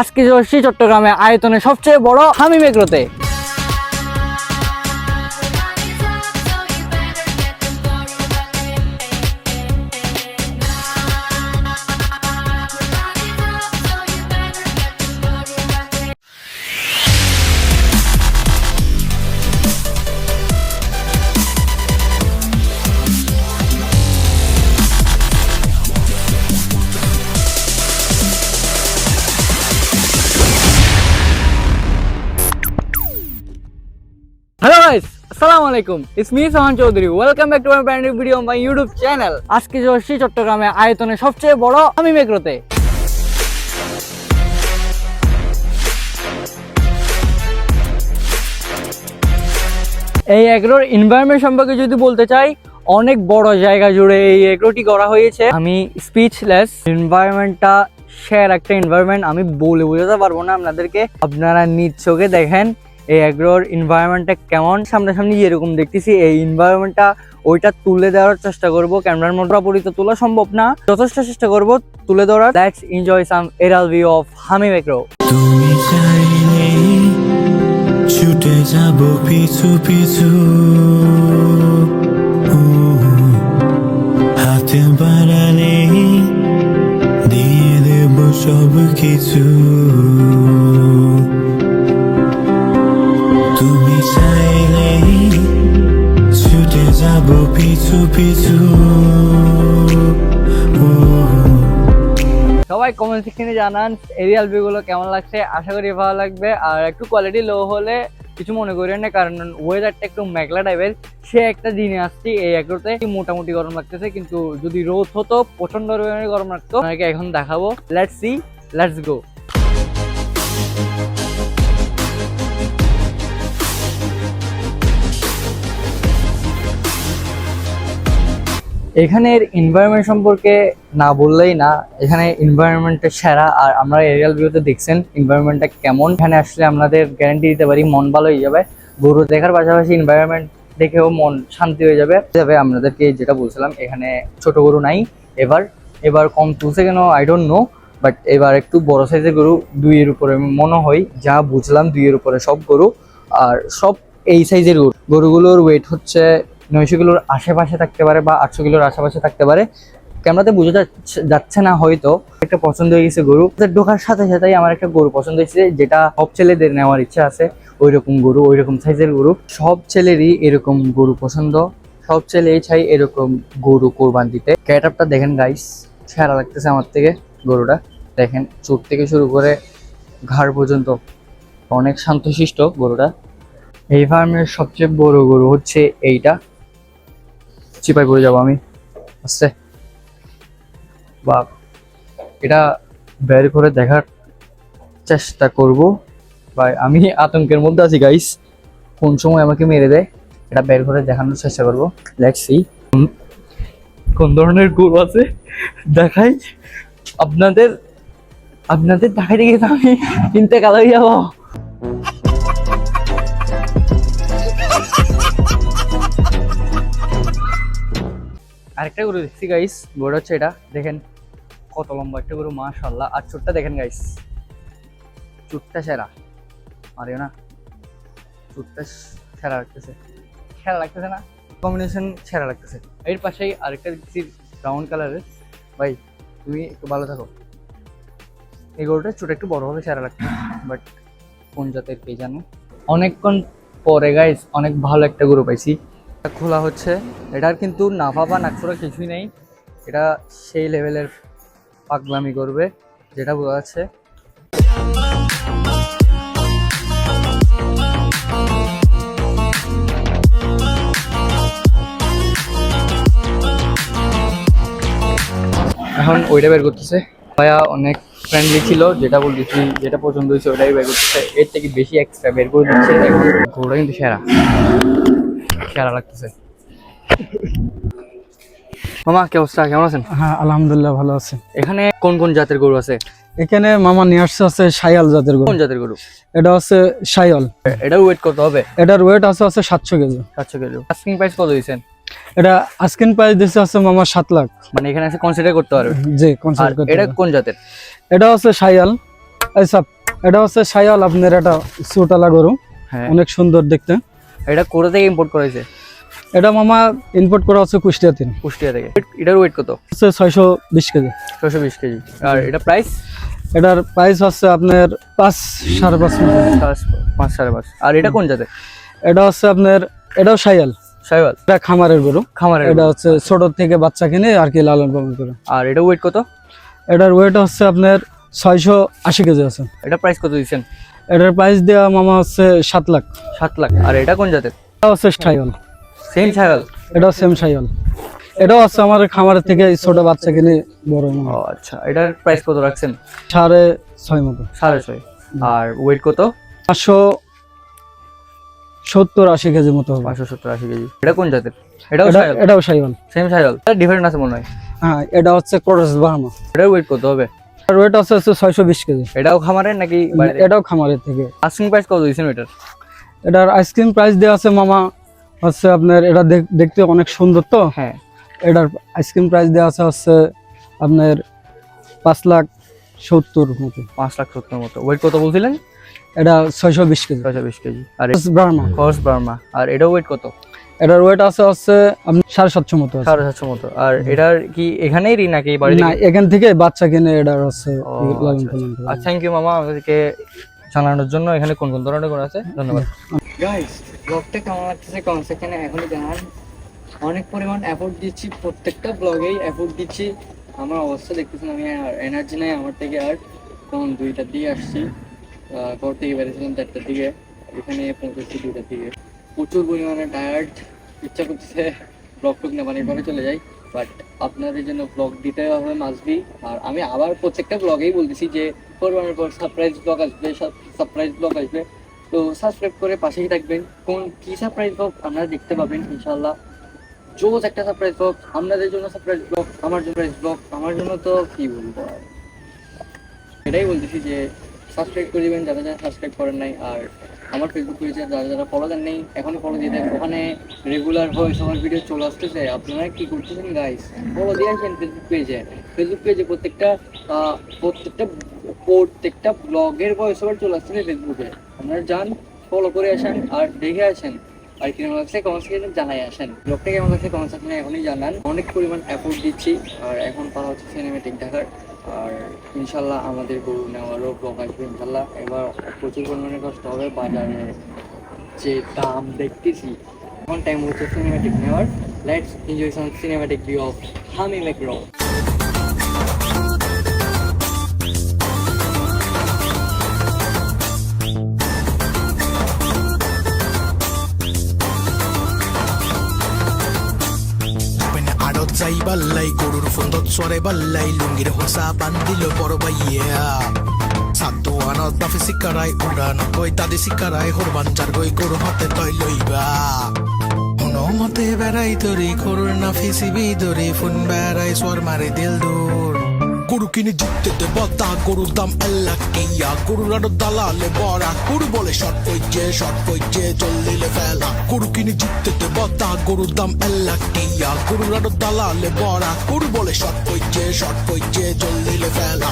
আজকে যাচ্ছি চট্টগ্রামে আয়তনে সবচেয়ে বড় হামিম এগ্রোতে। Hello guys, Assalamualaikum. It's me Sohan Chaudhary. Welcome back to my brand new video on my YouTube channel. আজকে যাচ্ছি চট্টগ্রামে আয়তনে সবচেয়ে বড় হামিম এগ্রোতে। এই এগ্রোর এনভায়রনমেন্ট সম্পর্কে যদি বলতে চাই, অনেক বড় জায়গা জুড়ে এই এগ্রোটি করা হয়েছে। আমি স্পিচলেস। এনভায়রনমেন্টটা শেয়ার একটা এনভায়রনমেন্ট, আমি বলে বোঝাতে পারবো না আপনাদেরকে। আপনারা নিজ চোখে দেখেন এই এগ্রোর এনভায়রনমেন্টটা কেমন। সামনাসামনি যেরকম দেখতেছি এই এনভায়রনমেন্টটা ওইটা তুলে দেওয়ার চেষ্টা করব। ক্যামেরার মধ্যে পুরোপুরি তো তোলা সম্ভব না, যথেষ্ট চেষ্টা করব তুলে ধরার। Let's enjoy some Arial view of Hamim agro. তুমি চাইলে ছুটে যাব পিছু পিছু, হাতে বাড়ালে দিয়ে দেব সব কিছু। তুমি চাইলে ছুটে যাব পিছু পিছু। সবাই কমেন্ট সেকশনে জানান এরিয়াল ভিউ গুলো কেমন লাগছে। আশা করি ভালো লাগবে। আর একটু কোয়ালিটি লো হলে কিছু মনে করেন না, কারণ ওয়েদারটা একটু মেঘলা টাইপের। সে একটা দিনে আসছি এই এগ্রোতে, মোটামুটি গরম লাগতেছে, কিন্তু যদি রোদ হতো প্রচন্ড পরিমাণে গরম লাগতো। আপনাকে এখন দেখাবো। Let's see, let's go. এখানের এনভায়রনমেন্ট সম্পর্কে না বললেই না, এখানে এনভায়রনমেন্টটা সেরা। আর আমরা এরিয়াল ভিউতে দেখছেন এনভায়রনমেন্টটা কেমন। এখানে আসলে আপনাদের গ্যারান্টি দিতে পারি মন ভালো হয়ে যাবে। গরু দেখার পাশাপাশি এনভায়রনমেন্ট দেখেও মন শান্তি হয়ে যাবে। আপনাদেরকে যেটা বলছিলাম, এখানে ছোট গরু নাই। এবার কম তুলছে কেন আই ডোন্ট নো, বাট এবার একটু বড় সাইজের গরু, 2-এর উপরে মনে হয়, যা বুঝলাম 2-এর উপরে সব গরু। আর সব এই সাইজের গরুগুলোর ওয়েট হচ্ছে 900 কিলোর আশেপাশে থাকতে পারে বা 800 কিলোর আশেপাশে থাকতে পারে। ক্যামেরাতে বোঝা যাচ্ছে না হয়তো। একটা পছন্দ হয়ে গেছে গরু। ঢোকার সাথে সাথেই আমার একটা গরু পছন্দ হয়েছে, যেটা সব ছেলেদের নেওয়ার ইচ্ছা আছে। ওই রকম গরু, ওই রকম সাইজের গরু। সব ছেলেরই এরকম গরু পছন্দ, সব ছেলেই চাই এরকম গরু কোরবান দিতে। ক্যাট আপটা দেখেন গাইস, সেরা লাগতেছে আমার থেকে গরুটা। দেখেন চোখ থেকে শুরু করে ঘাড় পর্যন্ত অনেক শান্তশিষ্ট গরুটা। এই ফার্মের সবচেয়ে বড় গরু হচ্ছে এইটা। চিপাই পড়ে যাবো আমি আস্তে। বা এটা বের করে দেখার চেষ্টা করব। ভাই আমি আতঙ্কের মধ্যে আছি গাইস, কোন সময় আমাকে মেরে দেয় এটা বের করে দেখানোর চেষ্টা করবো। লেটস সি কোন ধরনের গরু আছে দেখাই আপনাদের। দেখাইতে গিয়ে আমি চিন্তা কালো হয়ে যাবো। আরেকটা গরু দেখছি গাইস, গরু হচ্ছে এটা। দেখেন কত লম্বা একটা গরু, মাশাআল্লাহ। আর চুটটা দেখেন গাইস, চুটটা সেরা। আরে না, চুটটা সেরা লাগতেছে না, কম্বিনেশন সেরা লাগতেছে। এর পাশেই আরেকটা দেখছি ব্রাউন কালারের। ভাই তুমি একটু ভালো থাকো। এই গরুটার চুট একটু বড় হলে সেরা লাগতো, বাট কোন জাতের কে জানে। অনেকক্ষণ পরে গাইস অনেক ভালো একটা গরু পাইছি। খোলা হচ্ছে, এটার কিন্তু নাফা বা নাকছড়া কিছুই নেই। এটা সেই লেভেলের পাগলামি করবে যেটা বোঝা যাচ্ছে। এখন ওইটা বের করতেছে। ভাইয়া অনেক ফ্রেন্ডলি ছিল, যেটা বলতেছি যেটা পছন্দ হয়েছে ওটাই বের করতেছে। এর থেকে বেশি এক্সট্রা বের করে দিচ্ছে। এখন ঘোড়া কিন্তু সেরা লাগতেছে। মামা কি অবস্থা, কেমন আছেন? হ্যাঁ আলহামদুলিল্লাহ ভালো আছে। এখানে কোন কোন জাতের গরু আছে? এখানে মামা নিয়ে আসছে আছে শায়াল জাতের গরু। কোন জাতের গরু? এটা হচ্ছে শায়াল। এটার ওয়েট কত হবে? এটার ওয়েট আছে 700 কেজি। 700 কেজি। আস্কিং প্রাইস কত দিয়েছেন? এটা আস্কিন প্রাইস দিচ্ছে আছে মামা 7 লাখ। মানে এখানে এসে কনসিডার করতে পারবে? জি কনসিডার করতে এটা হবে। কোন জাতের? এটা হচ্ছে শায়াল। আচ্ছা, এটা হচ্ছে শাইওয়াল, আপনার এটা সুটালা গরু, হ্যাঁ, অনেক সুন্দর দেখতে। এটা কোথা থেকে ইম্পোর্ট করেছে? এটা মামা ইম্পোর্ট করা হচ্ছে কুষ্টিয়া থেকে। কুষ্টিয়া থেকে। এটার ওয়েট কত? হচ্ছে 620 কেজি। 620 কেজি। আর এটা প্রাইস? এটার প্রাইস হচ্ছে আপনার 5.5 মতো। 5.5 আর এটা কোন জাতের? এটা হচ্ছে আপনার, এটাও শাইওয়াল, শাইওয়াল। এটা খামারের গরু। খামারের এটা গরু। হচ্ছে ছোট থেকে বাচ্চা কিনে আর কি লালন পালন করে। আর এটা ওয়েট কত? এটার ওয়েট হচ্ছে আপনার 680 কেজি আছে। এটা প্রাইস কত দিচ্ছেন? এটার প্রাইস দেওয়া মামা হচ্ছে 7 লাখ। 7 লাখ। আর এটা কোন জাতের? এটা হচ্ছে শাইওয়াল, সেম শাইওয়াল। এটাও সেম শাইওয়াল। এটাও হচ্ছে আমার খামারের থেকে ছোট বাচ্চা কিনে বড় মামা। ও আচ্ছা, এটার প্রাইস কত রাখছেন? 6.5 মতো। 6.5। আর ওয়েট কত? 570-80 কেজি মতো হবে। 570-80 কেজি। এটা কোন জাতের? এটাও শাইওয়াল। এটাও শাইওয়াল। সেম শাইওয়াল। এটা ডিফারেন্ট আছে মনে হয়। হ্যাঁ, এটা হচ্ছে ক্রস বার্মা। এটার ওয়েট কত হবে? আর ওয়েট হচ্ছে 620 কেজি। এটাও খামারের নাকি বাইরে? এটাও খামারের থেকে। আস্কিং প্রাইস কত দিয়েছেন এটার? এটার আইসক্রিম প্রাইস দেওয়া আছে মামা হচ্ছে আপনার, এটা দেখতে অনেক সুন্দর তো। হ্যাঁ, এটার আইসক্রিম প্রাইস দেওয়া আছে হচ্ছে আপনার 5,70,000 মতো। 5,70,000 মতো। ওয়েট কত বলছিলেন? এটা 620 কেজি। 620 কেজি। আর বার্মা। Horse Burma. আর এটার ওয়েট কত? এটার ওয়েট আছে হচ্ছে আপনার 750 মতো আছে। 750 মতো। আর এটার কি এখানেই নাকি বাড়ি না, থেকে? এখান থেকে বাচ্চা কিনে এটার হচ্ছে ও, লালন আচ্ছা, পালন করে। আর থ্যাংক ইউ মামা আমাদেরকে জানানোর জন্য এখানে কোন কোন ধরনের গরু আছে। ধন্যবাদ। গাইস, ব্লগটা কেমন লাগতেছে কমেন্ট সেকশনে এখনই জানান। অনেক পরিমাণ এফোর্ট দিচ্ছি, প্রত্যেকটা ব্লগেই এফোর্ট দিচ্ছি। আমার অবস্থা দেখতেছেন, আমি আর এনার্জি নাই আমার থেকে। আর তখন 2টার দিকে আসছি, ঘর থেকে বেরিয়েছিলাম 4টার দিকে, এখানে পৌঁছেছি 2টার দিকে। প্রচুর পরিমাণে টায়ার্ড, ইচ্ছা করতেছে ব্লগ টুক না বানিয়ে পরে চলে যাই, বাট আপনাদের জন্য ব্লগ দিতে হবে মাসবি। আর আমি আবার প্রত্যেকটা ব্লগেই বলতেছি যে কোরবানির পর সারপ্রাইজ ব্লগ আসবে, সারপ্রাইজ ব্লগ আসবে। তো সাবস্ক্রাইব করে পাশেই থাকবেন। কোন কি সারপ্রাইজ ব্লগ আপনারা দেখতে পাবেন ইনশাল্লাহ। জোস একটা সারপ্রাইজ ব্লগ, আপনাদের জন্য সারপ্রাইজ ব্লগ, আমার জন্য সারপ্রাইজ ব্লগ, আমার জন্য তো কি বলবো আর। এটাই বলতেছি যে সাবস্ক্রাইব করে দিবেন যারা যারা সাবস্ক্রাইব করেন নাই। আর আমার ফেসবুক পেজে যারা যারা ফলো দেন নেই এখনই ফলো দিয়ে দেন। ওখানে রেগুলার ভয়েস ওভার ভিডিও চলে আসতেছে। আপনারা কি করতেছেন গাইস? ফলো দিয়ে আসেন ফেসবুক পেজে। ফেসবুক পেজে প্রত্যেকটা ব্লগের ভয়েস ওভার চলে আসতেছে ফেসবুকে। আপনারা যান, ফলো করে আসেন আর দেখে আসেন। আর কিরকম লাগছে কমেন্ট সেকশনে জানাই আসেন। ব্লগটা কেমন লাগছে কমেন্ট সেকশনে এখনই জানান। অনেক পরিমাণ এফোর্ট দিচ্ছি আর এখন পাওয়া হচ্ছে সিনেমেটিক দেখার। আর ইনশাল্লাহ আমাদের গরু নেওয়ারও ব্লগ আসবে ইনশাল্লাহ। এবার প্রচুর পরিমাণে কষ্ট হবে, বাজারে যে দাম দেখতেছি। এখন টাইম হচ্ছে সিনেমেটিক নেওয়ার। Let's enjoy some cinematic view of হামি ম্যাক্রো। আড়ত যাই বাল্লাই গরুর ফন্দত সরে বাল্লাই লুঙ্গির হোসা বান্দিল বড় বাইয়া সাতো আনত বাফে শিকারাই উড়ান কই তাদি শিকারাই হরবাঞ্চার গই গরু হাতে তৈ লইবা মতে বেড়াই তরি গরুর না ফিসিবি দরি ফোন বেড়াই সর মারে দিল দূর গরু কিনে জিততে দে বতা গরুর দাম আল্লাহ কিয়া গরুর আরো দালালে বড়া গরু বলে শর্ট কইছে জলদিলে ফেলা গরু কিনে জিততে দে বতা গরুর দাম আল্লাহ কিয়া গরুর আরো দালালে বড়া গরু বলে শর্ট কইছে জলদিলে ফেলা।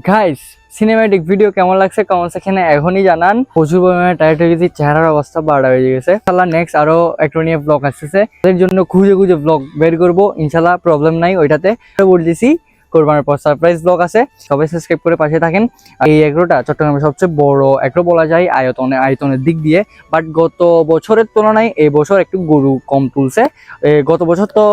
গাইস, সিনেম্যাটিক ভিডিও কেমন লাগছে কমেন্ট সেকশনে এখনই জানান। প্রচুর পরিমাণে টায়ার্ড হয়ে গেছি, চেহারার অবস্থা বাড়া হয়ে গেছে। ইনশাল্লাহ নেক্সট আরো একটা নিয়ে ব্লগ আসতেছে, তাদের জন্য খুঁজে ব্লগ বের করবো ইনশাল্লাহ, প্রবলেম নাই ওইটাতে। বলতেছি কোরবানির পর সারপ্রাইজ ব্লগ আছে, সবাই সাবস্ক্রাইব করে পাশে থাকেন। এই এগ্রোটা চট্টগ্রামের সবচেয়ে বড় এগ্রো বলা যায় আয়তনের দিক দিয়ে, বাট গত বছরের তুলনায় এই বছর একটু গরু কম তুলছে। গত বছর তো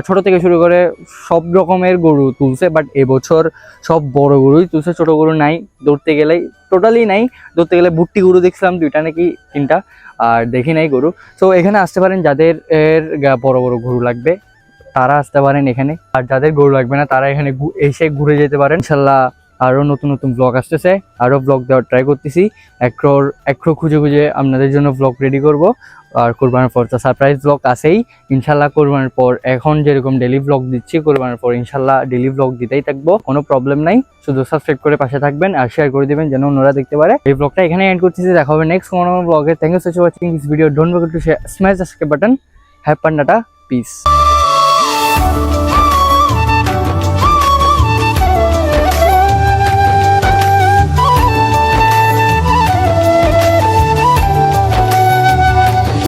ছোট থেকে শুরু করে সব রকমের গরু তুলছে, বাট এবছর সব বড় গরুই তুলছে, ছোট গরু নাই। ধরতে গেলেই টোটালি নাই, ধরতে গেলে ভুট্টি গরু দেখছিলাম 2টা নাকি 3টা, আর দেখি নাই গরু। তো এখানে আসতে পারেন যাদের বড় বড় গরু লাগবে তারা আসতে পারেন এখানে, আর যাদের গরু লাগবে না তারা এখানে এসে ঘুরে যেতে পারেন। ইনশাল্লাহ আরো নতুন ব্লগ আসতেছে, আরো ব্লগ দেওয়ার ট্রাই করতেছি। একরো খুঁজে আপনাদের জন্য ব্লগ রেডি করব। আর কোরবানির পর তো সারপ্রাইজ ব্লগ আছেই ইনশাল্লাহ। কোরবানির পর এখন যেরকম ডেলি ব্লগ দিচ্ছি, কোরবানির পর ইনশাল্লাহ ডেলি ব্লগ দিতেই থাকবো, কোনো প্রবলেম নাই। শুধু সাবস্ক্রাইব করে পাশে থাকবেন আর শেয়ার করে দিবেন যেন অন্যরা দেখতে পারে। এই ব্লগটা এখানে এন্ড করতেছি, দেখা হবে নেক্সট কোনো ব্লগে। Thank you so much for watching this video. Don't forget to smash the subscribe button. Have fun, tata, piece.